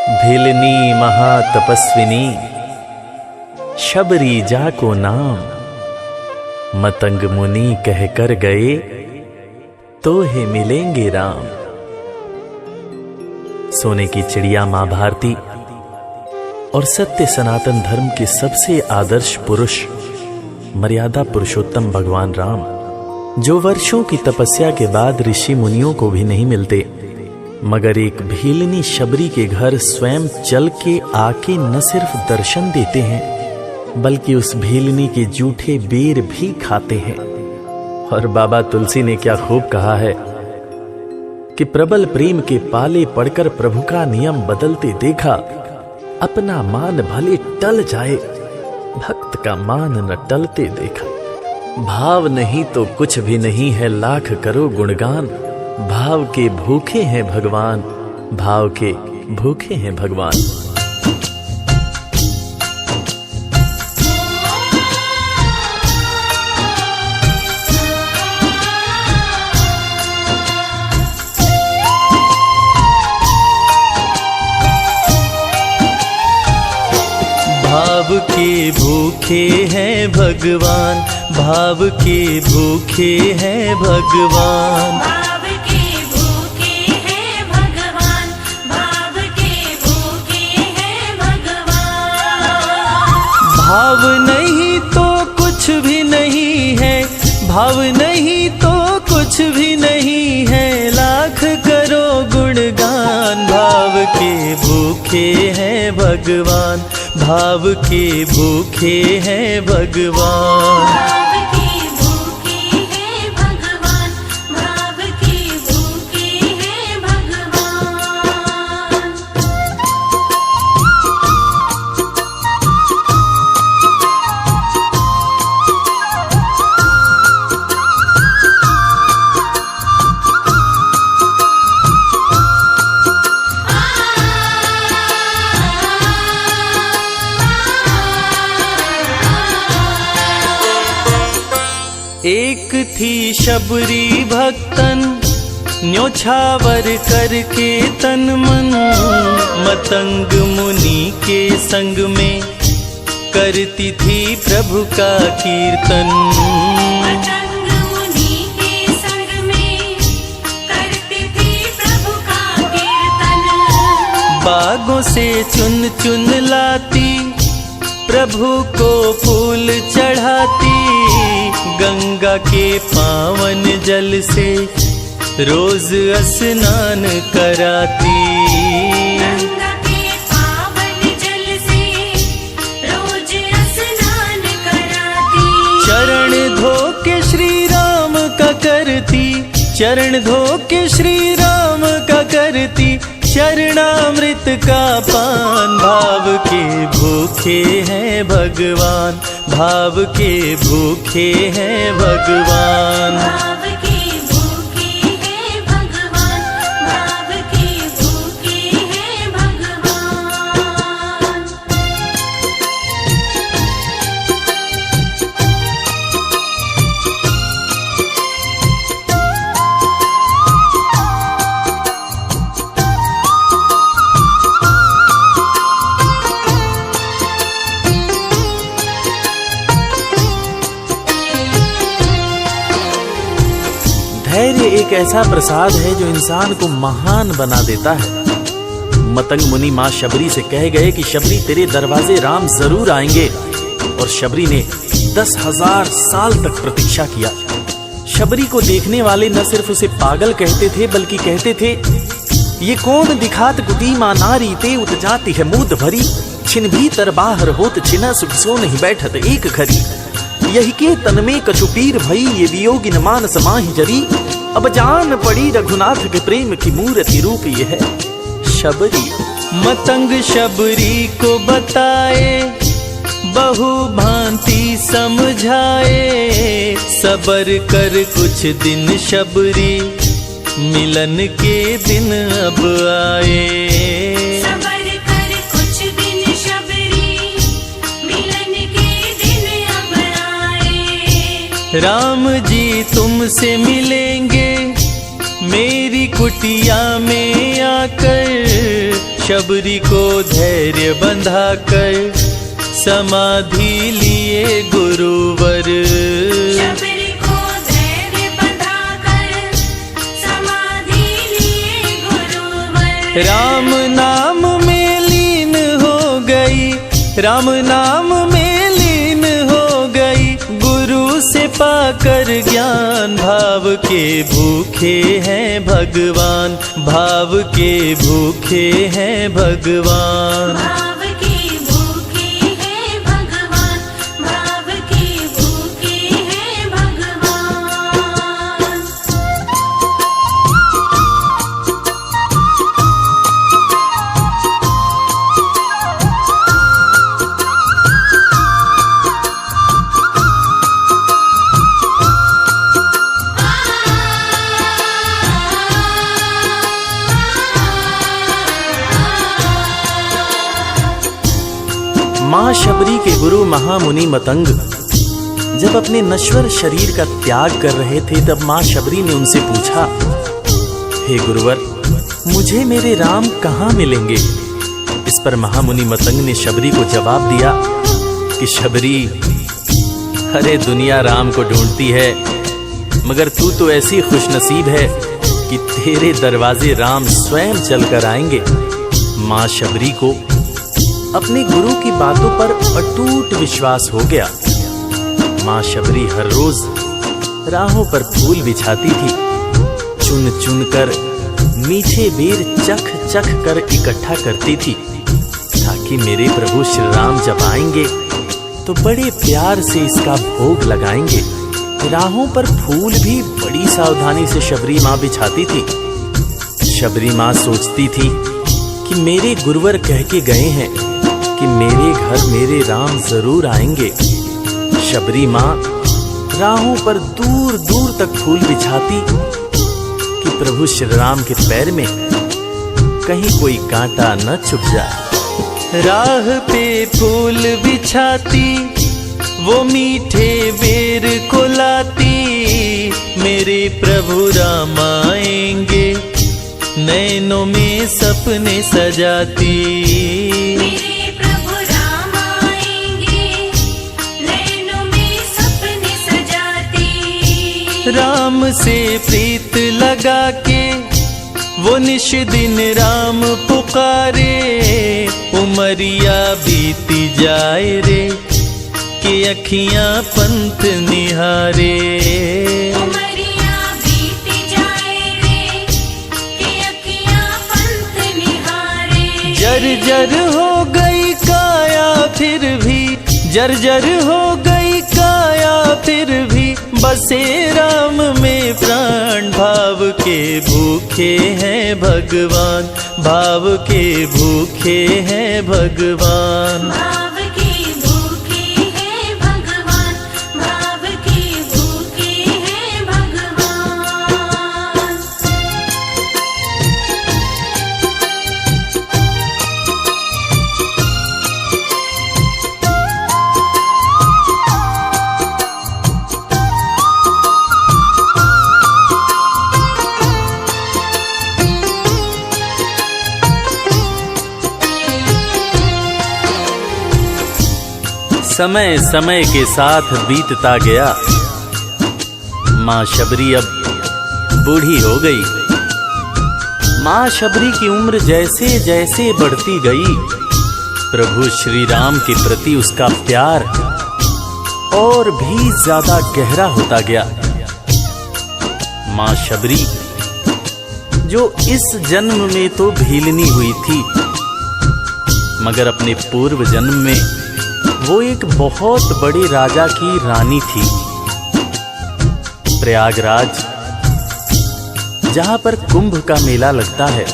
भिलनी महातपस्विनी शबरी जाको नाम, मतंग मुनि कह कर गए तो हे मिलेंगे राम। सोने की चिड़िया मां भारती और सत्य सनातन धर्म के सबसे आदर्श पुरुष मर्यादा पुरुषोत्तम भगवान राम, जो वर्षों की तपस्या के बाद ऋषि मुनियों को भी नहीं मिलते, मगर एक भीलनी शबरी के घर स्वयं चल के आके न सिर्फ दर्शन देते हैं बल्कि उस भीलनी के जूठे बेर भी खाते हैं। और बाबा तुलसी ने क्या खूब कहा है कि प्रबल प्रेम के पाले पड़कर प्रभु का नियम बदलते देखा, अपना मान भले टल जाए भक्त का मान न टलते देखा। भाव नहीं तो कुछ भी नहीं है, लाख करो गुणगान, भाव के भूखे हैं भगवान, भाव के भूखे हैं भगवान। भाव के भूखे हैं भगवान, भाव के भूखे हैं भगवान, भाव के भूखे हैं भगवान, भाव के भूखे हैं भगवान। भाव नहीं तो कुछ भी नहीं है, भाव नहीं तो कुछ भी नहीं है, लाख करो गुणगान। भाव के भूखे हैं भगवान, भाव के भूखे हैं भगवान। भाव के भूखे हैं भगवान, भाव के भूखे हैं भगवान। एक थी शबरी भक्तन, न्योछावर करके तन मन, मतंग मुनि के संग में करती थी प्रभु का कीर्तन। मतंग मुनि के संग में करती थी प्रभु का कीर्तन। बागों से चुन चुन लाती, प्रभु को फूल चढ़ाती, गंगा के पावन जल से रोज स्नान कराती। गंगा के पावन जल से रोज स्नान कराती। चरण धो के श्री राम का करती, चरण धो के श्री राम का करती, चरणामृत का पान। भाव के भूखे हैं भगवान, भाव के भूखे हैं भगवान। भाव के भूखे हैं भगवान, भाव के भूखे हैं भगवान। धैर्य एक ऐसा प्रसाद है जो इंसान को महान बना देता है। मतंग मुनि मां शबरी से कह गए कि शबरी तेरे दरवाजे राम जरूर आएंगे, और शबरी ने 10,000 साल तक प्रतीक्षा किया। शबरी को देखने वाले न सिर्फ उसे पागल कहते थे बल्कि कहते थे, ये कौन दिखात कुटी मां नारी ते उत जाती है मूद भरी, छिन भीतर बाहर होत छिना सुख सो नहीं बैठत एक घड़ी, यही के तन में कछुपीर भई ये वियोगिन मानस माहि जरी, अब जान पड़ी रघुनाथ के प्रेम की मूर्ति रूप ये है शबरी। मतंग शबरी को बताए, बहु भांति समझाए, सबर कर कुछ दिन शबरी, मिलन के दिन अब आए। सबर कर कुछ दिन शबरी, मिलन के दिन अब आए। राम जी तुमसे मिलेंगे मेरी कुटिया में आकर, शबरी को धैर्य बंधा कर समाधि लिए गुरुवर। शबरी को धैर्य बंधाकर समाधि लिए गुरुवर। राम नाम में लीन हो गई, राम नाम में लीन हो गई, गुरु से पाकर ज्ञान। भाव के भूखे हैं भगवान, भाव के भूखे हैं भगवान। भाव के भूखे हैं भगवान, भाव के भूखे हैं भगवान। मां शबरी के गुरु महामुनि मतंग जब अपने नश्वर शरीर का त्याग कर रहे थे, तब मां शबरी ने उनसे पूछा, हे गुरुवर, मुझे मेरे राम कहाँ मिलेंगे? इस पर महामुनि मतंग ने शबरी को जवाब दिया कि शबरी, अरे दुनिया राम को ढूंढती है, मगर तू तो ऐसी खुशनसीब है कि तेरे दरवाजे राम स्वयं चलकर आएंगे। मां शबरी को अपने गुरु की बातों पर अटूट विश्वास हो गया। मां शबरी हर रोज राहों पर फूल बिछाती थी, चुन चुन कर मीठे बेर चख चख कर इकट्ठा करती थी, ताकि मेरे प्रभु श्री राम जब आएंगे तो बड़े प्यार से इसका भोग लगाएंगे। राहों पर फूल भी बड़ी सावधानी से शबरी मां बिछाती थी। शबरी मां सोचती थी कि मेरे गुरुवर कह के गए हैं कि मेरे घर मेरे राम जरूर आएंगे। शबरी मां राहों पर दूर दूर तक फूल बिछाती कि प्रभु श्री राम के पैर में कहीं कोई कांटा न चुभ जाए। राह पे फूल बिछाती, वो मीठे बेर को लाती, मेरे प्रभु राम आएंगे, नैनों में सपने सजाती। मेरे प्रभु राम आएंगे, नैनों में सपने सजाती। राम से प्रीत लगा के वो निश दिन राम पुकारे, उमरिया बीती जाए रे कि अखियां पंथ निहारे। उमरिया बीती जाए रे कि अखियां पंथ निहारे। जर्जर हो गई काया फिर भी, जर्जर हो गई काया फिर भी, बसे राम में प्राण। भाव के भूखे हैं भगवान, भाव के भूखे हैं भगवान। भाव के भूखे हैं भगवान, भाव के भूखे हैं भगवान। समय समय के साथ बीतता गया। मां शबरी अब बूढ़ी हो गई। मां शबरी की उम्र जैसे जैसे बढ़ती गई, प्रभु श्री राम के प्रति उसका प्यार और भी ज्यादा गहरा होता गया। मां शबरी जो इस जन्म में तो भीलनी हुई थी, मगर अपने पूर्व जन्म में वो एक बहुत बड़े राजा की रानी थी। प्रयागराज, जहां पर कुंभ का मेला लगता है,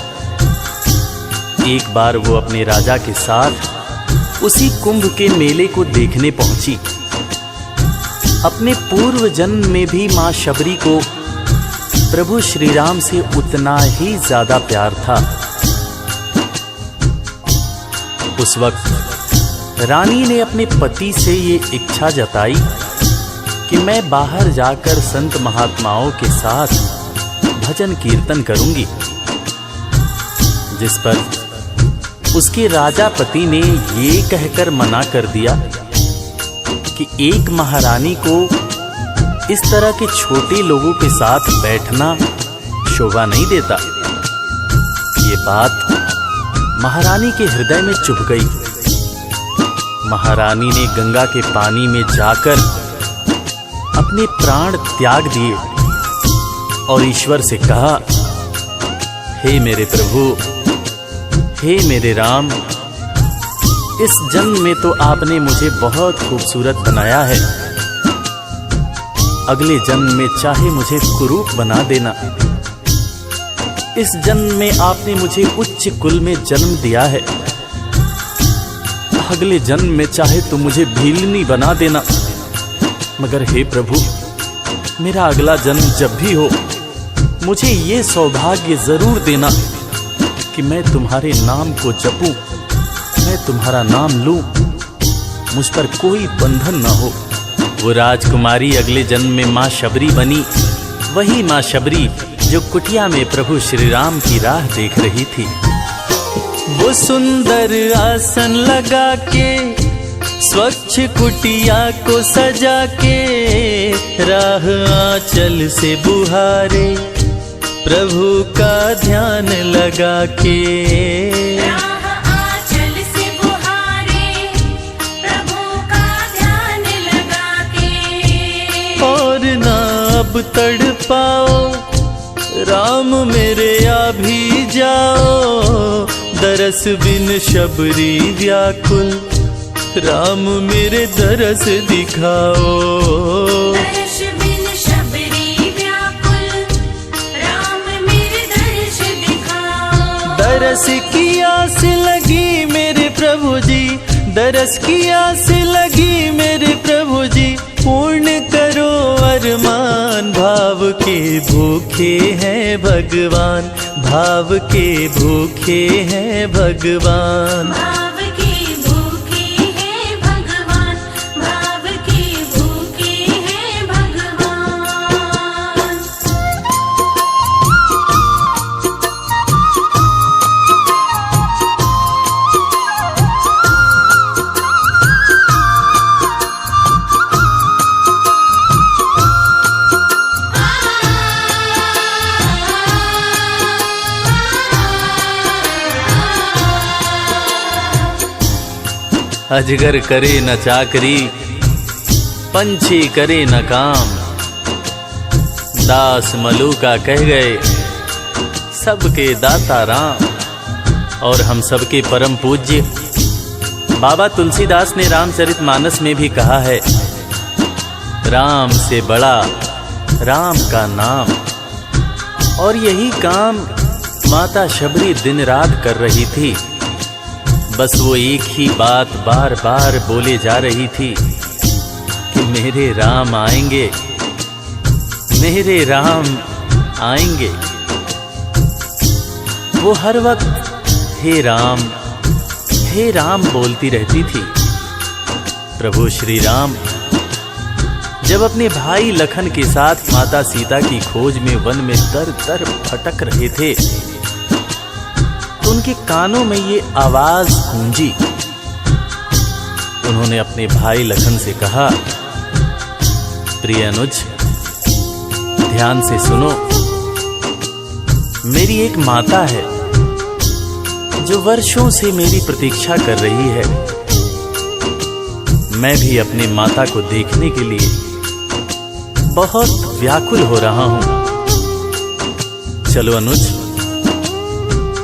एक बार वो अपने राजा के साथ उसी कुंभ के मेले को देखने पहुंची। अपने पूर्व जन्म में भी मां शबरी को प्रभु श्री राम से उतना ही ज्यादा प्यार था। उस वक्त रानी ने अपने पति से ये इच्छा जताई कि मैं बाहर जाकर संत महात्माओं के साथ भजन कीर्तन करूंगी, जिस पर उसके राजा पति ने ये कहकर मना कर दिया कि एक महारानी को इस तरह के छोटे लोगों के साथ बैठना शोभा नहीं देता। ये बात महारानी के हृदय में चुभ गई। महारानी ने गंगा के पानी में जाकर अपने प्राण त्याग दिए और ईश्वर से कहा, हे मेरे प्रभु, हे मेरे राम, इस जन्म में तो आपने मुझे बहुत खूबसूरत बनाया है, अगले जन्म में चाहे मुझे कुरूप बना देना। इस जन्म में आपने मुझे उच्च कुल में जन्म दिया है, अगले जन्म में चाहे तो मुझे भीलनी बना देना। मगर हे प्रभु, मेरा अगला जन्म जब भी हो, मुझे ये सौभाग्य जरूर देना कि मैं तुम्हारे नाम को जपूं, मैं तुम्हारा नाम लूं, मुझ पर कोई बंधन न हो। वो राजकुमारी अगले जन्म में माँ शबरी बनी, वही माँ शबरी जो कुटिया में प्रभु श्री राम की राह देख रही थी। वो सुंदर आसन लगा के, स्वच्छ कुटिया को सजा के, राह आंचल से बुहारे, प्रभु का ध्यान लगा के। राह आंचल से बुहारे, प्रभु का ध्यान लगा के। और ना अब तड़पाओ, राम मेरे आ भी जाओ, दरस बिन शबरी व्याकुल, राम मेरे दरस दिखाओ। दर्श बिन शबरी व्याकुल, राम मेरे दर्श दिखाओ। दरस की आस लगी मेरे प्रभु जी, दरस की आस लगी मेरे प्रभु जी, पूर्ण करो अरमान। भाव के भूखे हैं भगवान, भाव के भूखे हैं भगवान। भाव के भूखे हैं भगवान, भाव के भूखे हैं भगवान। अजगर करे न चाकरी, पंछी करे न काम, दास मलूका कह गए सबके दाता राम। और हम सबके परम पूज्य बाबा तुलसीदास ने रामचरितमानस में भी कहा है, राम से बड़ा राम का नाम। और यही काम माता शबरी दिन रात कर रही थी। बस वो एक ही बात बार बार बोले जा रही थी कि मेरे राम आएंगे, मेरे राम आएंगे। वो हर वक्त हे राम बोलती रहती थी। प्रभु श्री राम जब अपने भाई लखन के साथ माता सीता की खोज में वन में दर दर भटक रहे थे, तो उनके कानों में ये आवाज गूंजी। उन्होंने अपने भाई लखन से कहा, प्रिय अनुज, ध्यान से सुनो। मेरी एक माता है जो वर्षों से मेरी प्रतीक्षा कर रही है। मैं भी अपने माता को देखने के लिए बहुत व्याकुल हो रहा हूं। चलो अनुज,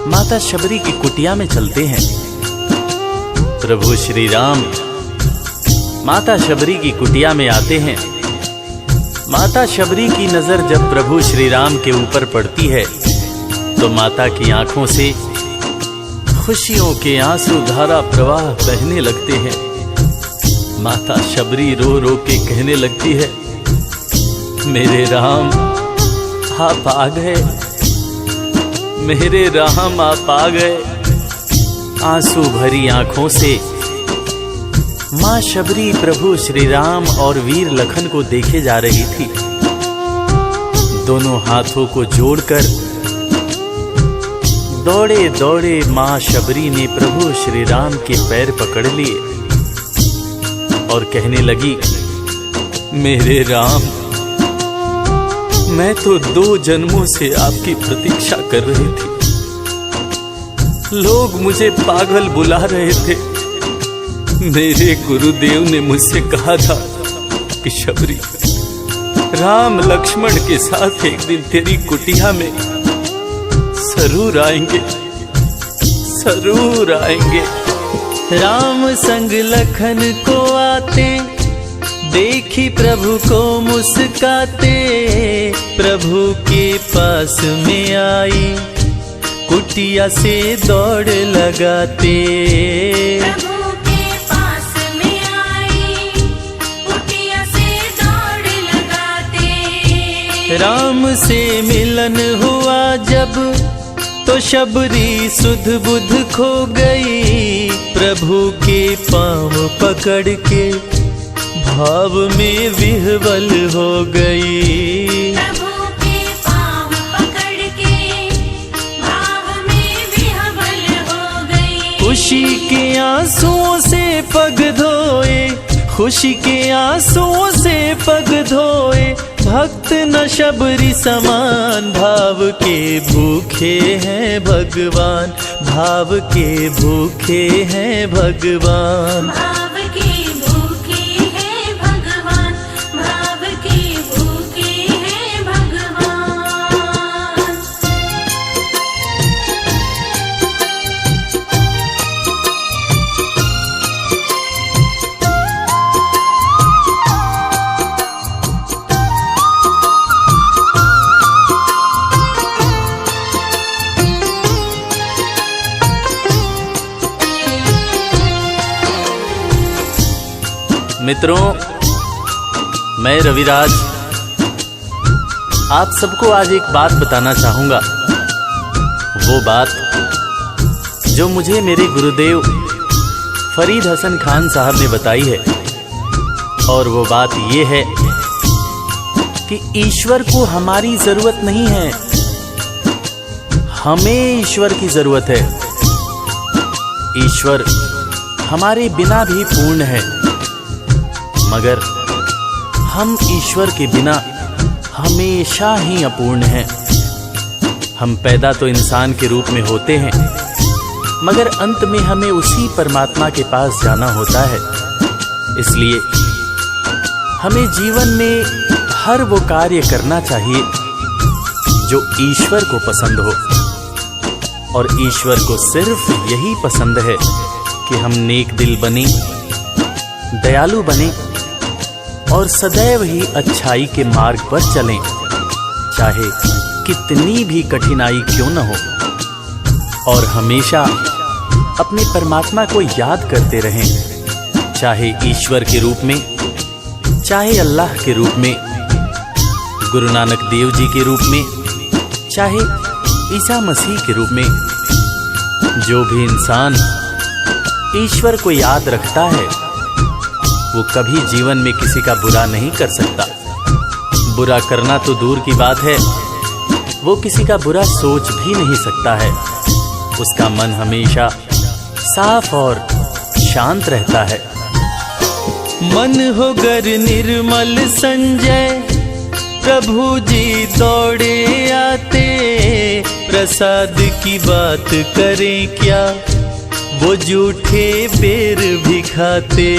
माता शबरी की कुटिया में चलते हैं। प्रभु श्री राम माता शबरी की कुटिया में आते हैं। माता शबरी की नजर जब प्रभु श्री राम के ऊपर पड़ती है तो माता की आंखों से खुशियों के आंसू धारा प्रवाह बहने लगते हैं। माता शबरी रो रो के कहने लगती है, मेरे राम आप आ गए, मेरे राम आप आ गए। आंसू भरी आंखों से मां शबरी प्रभु श्री राम और वीर लखन को देखे जा रही थी। दोनों हाथों को जोड़कर दौड़े दौड़े माँ शबरी ने प्रभु श्री राम के पैर पकड़ लिए और कहने लगी, मेरे राम, मैं तो 2 जन्मों से आपकी प्रतीक्षा कर रही थी। लोग मुझे पागल बुला रहे थे। मेरे गुरुदेव ने मुझसे कहा था कि शबरी, राम लक्ष्मण के साथ एक दिन तेरी कुटिया में जरूर आएंगे, जरूर आएंगे। राम संग लखन को आते, देखी प्रभु को मुस्काते, प्रभु के पास में आई, कुटिया से दौड़ लगाते। प्रभु के पास में आई, कुटिया से दौड़ लगाते। राम से मिलन हुआ जब, तो शबरी सुध बुध खो गई, प्रभु के पाँव पकड़ के भाव में विह्वल हो गई। प्रभु के पाँव पकड़ के भाव में विह्वल हो गई। खुशी के आंसुओं से पग धोए, खुशी के आंसुओं से पग धोए, भक्त न शबरी समान, भाव के भूखे हैं भगवान, भाव के भूखे हैं भगवान। भाव के भूखे हैं भगवान, भाव के भूखे हैं भगवान। मित्रों, मैं रविराज आप सबको आज एक बात बताना चाहूंगा। वो बात जो मुझे मेरे गुरुदेव फरीद हसन खान साहब ने बताई है, और वो बात ये है कि ईश्वर को हमारी जरूरत नहीं है, हमें ईश्वर की जरूरत है। ईश्वर हमारे बिना भी पूर्ण है, मगर हम ईश्वर के बिना हमेशा ही अपूर्ण हैं। हम पैदा तो इंसान के रूप में होते हैं, मगर अंत में हमें उसी परमात्मा के पास जाना होता है। इसलिए हमें जीवन में हर वो कार्य करना चाहिए जो ईश्वर को पसंद हो, और ईश्वर को सिर्फ यही पसंद है कि हम नेक दिल बने, दयालु बने और सदैव ही अच्छाई के मार्ग पर चलें, चाहे कितनी भी कठिनाई क्यों न हो। और हमेशा अपने परमात्मा को याद करते रहें, चाहे ईश्वर के रूप में, चाहे अल्लाह के रूप में, गुरु नानक देव जी के रूप में, चाहे ईसा मसीह के रूप में। जो भी इंसान ईश्वर को याद रखता है, वो कभी जीवन में किसी का बुरा नहीं कर सकता। बुरा करना तो दूर की बात है, वो किसी का बुरा सोच भी नहीं सकता है। उसका मन हमेशा साफ और शांत रहता है। मन हो गर निर्मल संजय, प्रभु जी दौड़े आते, प्रसाद की बात करें क्या, वो झूठे बेर भी खाते।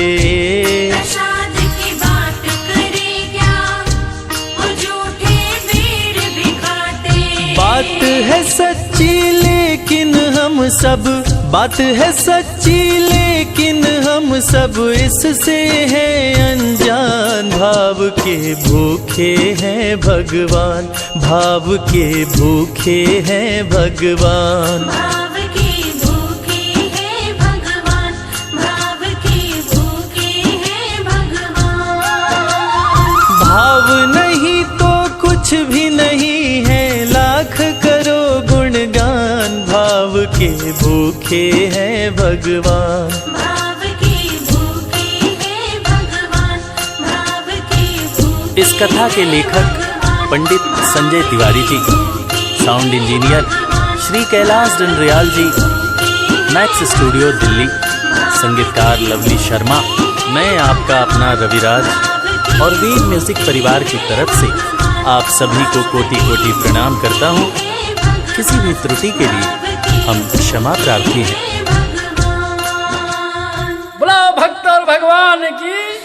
प्रसाद की बात करें क्या, वो झूठे बेर भी खाते। बात है सच्ची लेकिन हम सब, बात है सच्ची लेकिन हम सब इससे हैं अनजान। भाव के भूखे हैं भगवान, भाव के भूखे हैं भगवान। भाव के भूखे हैं भगवान, भाव के भूखे हैं भगवान। भाव नहीं तो कुछ भी नहीं है, लाख करो गुणगान। भाव के भूखे हैं भगवान। भाव के भूखे हैं भगवान, भाव के भूखे। इस कथा के लेखक पंडित संजय तिवारी जी, साउंड इंजीनियर श्री कैलाश डंडरियाल जी, मैक्स स्टूडियो दिल्ली। संगीतकार लवली शर्मा। मैं आपका अपना रविराज और वीर म्यूजिक परिवार की तरफ से आप सभी को कोटि कोटि प्रणाम करता हूँ। किसी भी त्रुटि के लिए हम क्षमा प्रार्थी हैं। बोला भक्त और भगवान की